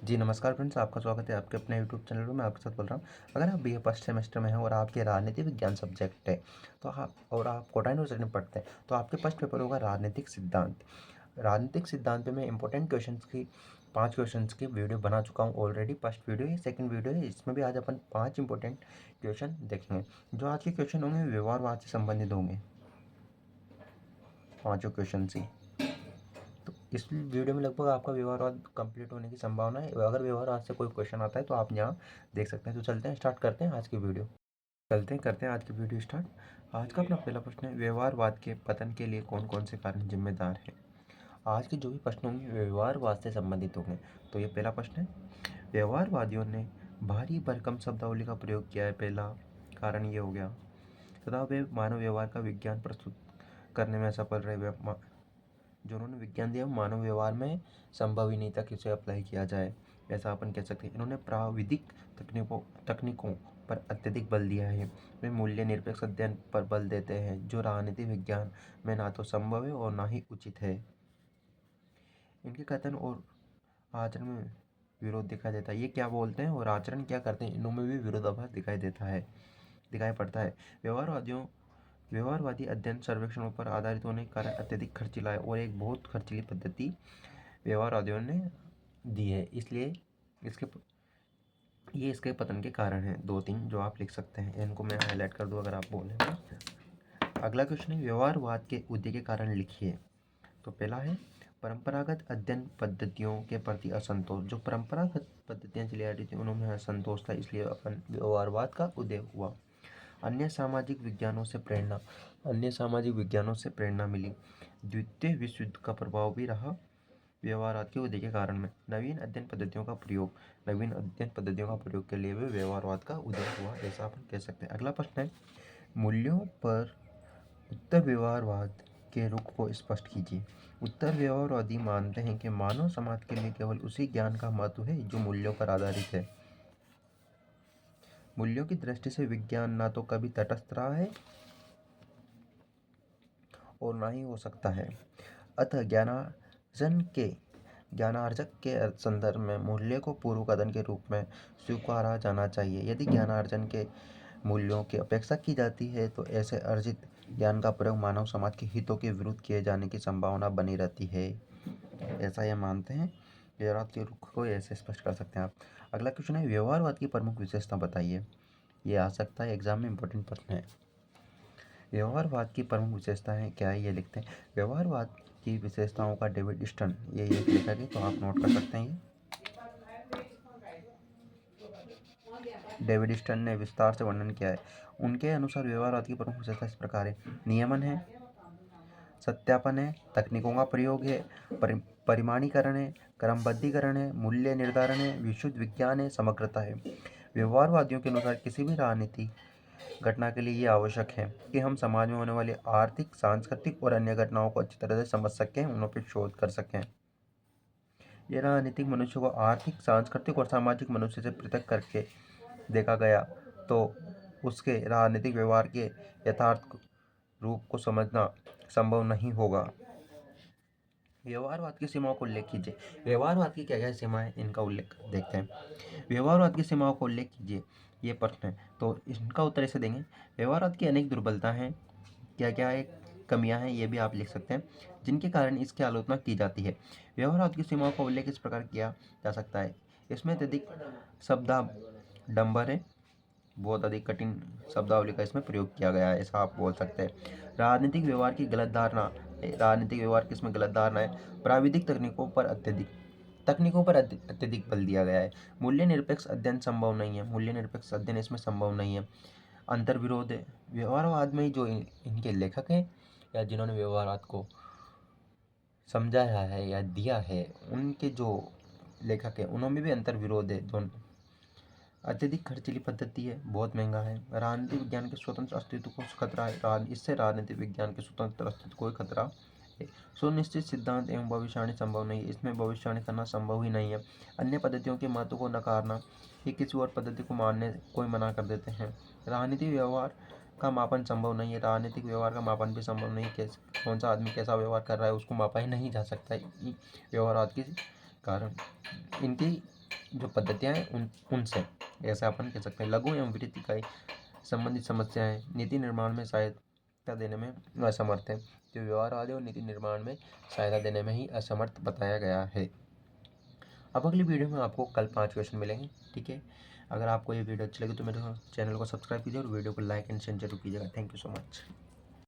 जी नमस्कार फ्रेंड्स, आपका स्वागत है आपके अपने यूट्यूब चैनल में। मैं आपके साथ बोल रहा हूँ, अगर आप बीए फर्स्ट सेमेस्टर में हैं और आपके राजनीति विज्ञान सब्जेक्ट है तो आप कोटा यूनिवर्सिटी में पढ़ते हैं तो आपके फर्स्ट पेपर होगा राजनीतिक सिद्धांत। राजनीतिक सिद्धांत पे मैं इंपॉर्टेंट क्वेश्चंस की 5 क्वेश्चंस की वीडियो बना चुका हूँ ऑलरेडी। फर्स्ट वीडियो है, सेकंड वीडियो है। इसमें भी आज अपन 5 इंपॉर्टेंट क्वेश्चन देखेंगे। जो आज के क्वेश्चन होंगे व्यवहारवाद से संबंधित होंगे, पाँचों क्वेश्चन ही। तो इस वीडियो में लगभग आपका व्यवहारवाद कंप्लीट होने की संभावना है। अगर व्यवहारवाद से कोई क्वेश्चन आता है तो आप यहाँ देख सकते हैं। तो चलते हैं, स्टार्ट करते हैं आज की वीडियो। करते हैं आज की वीडियो स्टार्ट। आज का अपना पहला प्रश्न है, व्यवहारवाद के पतन के लिए कौन कौन से कारण जिम्मेदार हैं। आज के जो भी प्रश्न होंगे व्यवहारवाद से संबंधित होंगे। तो ये पहला प्रश्न है, व्यवहारवादियों ने भारी भरकम शब्दावली का प्रयोग किया है। पहला कारण ये हो गया, तथा वे मानव व्यवहार का विज्ञान प्रस्तुत करने में असफल रहे। जो उन्होंने विज्ञान दिया मानव व्यवहार में संभव ही नहीं था कि उसे अप्लाई किया जाए, ऐसा अपन कह सकते हैं। इन्होंने प्राविधिक तकनीकों पर अत्यधिक बल दिया है। वे मूल्य निरपेक्ष अध्ययन पर बल देते हैं, जो राजनीतिक विज्ञान में ना तो संभव है और ना ही उचित है। इनके कथन और आचरण में विरोध दिखाई देता है। ये क्या बोलते हैं और आचरण क्या करते हैं, इनमें भी विरोधाभास दिखाई पड़ता है। व्यवहारवादी अध्ययन सर्वेक्षणों पर आधारित होने के कारण अत्यधिक खर्चीला है और एक बहुत खर्चीली पद्धति व्यवहारवादियों ने दी है। इसलिए इसके पतन के कारण हैं। 2-3 जो आप लिख सकते हैं, इनको मैं हाईलाइट कर दूं अगर आप बोलें। अगला क्वेश्चन है, व्यवहारवाद के उदय के कारण लिखिए। तो पहला है, परंपरागत अध्ययन पद्धतियों के प्रति असंतोष। जो परंपरागत पद्धतियाँ चली आ रही थी उनमें असंतोष था, इसलिए अपन व्यवहारवाद का उदय हुआ। अन्य सामाजिक विज्ञानों से प्रेरणा मिली। द्वितीय विश्व युद्ध का प्रभाव भी रहा व्यवहारवाद के उदय के कारण में। नवीन अध्ययन पद्धतियों का प्रयोग के लिए भी व्यवहारवाद का उदय हुआ, ऐसा अपन कह सकते हैं। अगला प्रश्न है, मूल्यों पर उत्तर व्यवहारवाद के रुख को स्पष्ट कीजिए। उत्तर व्यवहारवादी मानते हैं कि मानव समाज के लिए केवल उसी ज्ञान का महत्व है जो मूल्यों पर आधारित है। मूल्यों की दृष्टि से विज्ञान ना तो कभी तटस्थ रहा है और ना ही हो सकता है। अतः ज्ञानार्जक के संदर्भ में मूल्य को पूर्व कथन के रूप में स्वीकारा जाना चाहिए। यदि ज्ञानार्जन के मूल्यों की अपेक्षा की जाती है तो ऐसे अर्जित ज्ञान का प्रयोग मानव समाज के हितों के विरुद्ध किए जाने की संभावना बनी रहती है, ऐसा ये मानते हैं। व्यवहारवाद के रुख को ऐसे स्पष्ट कर सकते हैं आप। अगला क्वेश्चन है, व्यवहारवाद की प्रमुख विशेषता बताइए। ये आ सकता है एग्जाम में, इंपॉर्टेंट प्रश्न है। व्यवहारवाद की प्रमुख विशेषताएं क्या है, ये लिखते हैं। व्यवहारवाद की विशेषताओं का डेविड स्टर्न ये लिखा गया, तो आप नोट कर सकते हैं। ये डेविड स्टर्न ने विस्तार से वर्णन किया है। उनके अनुसार व्यवहारवाद की प्रमुख विशेषता इस प्रकार है, नियमन है, सत्यापन है, तकनीकों का प्रयोग है, परिमाणीकरण है, क्रमबद्धीकरण है, मूल्य निर्धारण है, विशुद्ध विज्ञान है, समग्रता है। व्यवहारवादियों के अनुसार किसी भी राजनीति घटना के लिए ये आवश्यक है कि हम समाज में होने वाली आर्थिक, सांस्कृतिक और अन्य घटनाओं को अच्छी तरह से समझ सकें, उन पर शोध कर सकें। ये राजनीतिक मनुष्य को आर्थिक, सांस्कृतिक और सामाजिक मनुष्य से पृथक करके देखा गया तो उसके राजनीतिक व्यवहार के यथार्थ रूप को समझना संभव नहीं होगा। व्यवहारवाद की सीमाओं को उल्लेख कीजिए। व्यवहारवाद की क्या क्या सीमाएं, इनका उल्लेख देखते हैं। व्यवहारवाद की सीमाओं को उल्लेख कीजिए, ये प्रश्न है, तो इनका उत्तर ऐसे देंगे। व्यवहारवाद की अनेक दुर्बलता हैं, क्या क्या एक कमियां हैं, ये भी आप लिख सकते हैं, जिनके कारण इसकी आलोचना की जाती है। व्यवहारवाद की सीमाओं का उल्लेख इस प्रकार किया जा सकता है, इसमें अत्यधिक शब्दाडंबर है, बहुत अधिक कठिन शब्दावली का इसमें प्रयोग किया गया है, ऐसा आप बोल सकते हैं। राजनीतिक व्यवहार की गलत धारणा, राजनीतिक व्यवहार की इसमें गलत धारणा है। प्राविधिक तकनीकों पर अत्यधिक बल दिया गया है। मूल्य निरपेक्ष अध्ययन संभव नहीं है, मूल्य निरपेक्ष अध्ययन इसमें संभव नहीं है। अंतर्विरोध है। व्यवहारवाद में जो इनके लेखक हैं या जिन्होंने व्यवहारवाद को समझाया है या दिया है, उनके जो लेखक हैं उनमें भी अंतर्विरोध है। दोनों अत्यधिक खर्चीली पद्धति है, बहुत महंगा है। राजनीतिक विज्ञान के स्वतंत्र अस्तित्व को खतरा है, इससे राजनीतिक विज्ञान के स्वतंत्र अस्तित्व को खतरा है। सुनिश्चित सिद्धांत एवं भविष्यवाणी संभव नहीं है, इसमें भविष्यवाणी करना संभव ही नहीं है। अन्य पद्धतियों के महत्व को नकारना, ये किसी और पद्धति को मानने कोई मना कर देते हैं। राजनीतिक व्यवहार का मापन संभव नहीं है, राजनीतिक व्यवहार का मापन भी संभव नहीं है। कौन सा आदमी कैसा व्यवहार कर रहा है उसको मापा ही नहीं जा सकता है व्यवहारवाद के कारण। इनकी जो पद्धतियाँ हैं उनसे, ऐसा अपन कह सकते हैं। लघु एवं वृत्त इकाई संबंधित समस्याएं नीति निर्माण में सहायता देने में असमर्थ है। तो व्यवहारवादी और नीति निर्माण में सहायता देने में ही असमर्थ बताया गया है। अब अगली वीडियो में आपको कल 5 क्वेश्चन मिलेंगे, ठीक है। अगर आपको ये वीडियो अच्छी लगी तो मेरे चैनल को सब्सक्राइब कीजिए और वीडियो को लाइक एंड शेयर जरूर कीजिएगा। Thank you so much.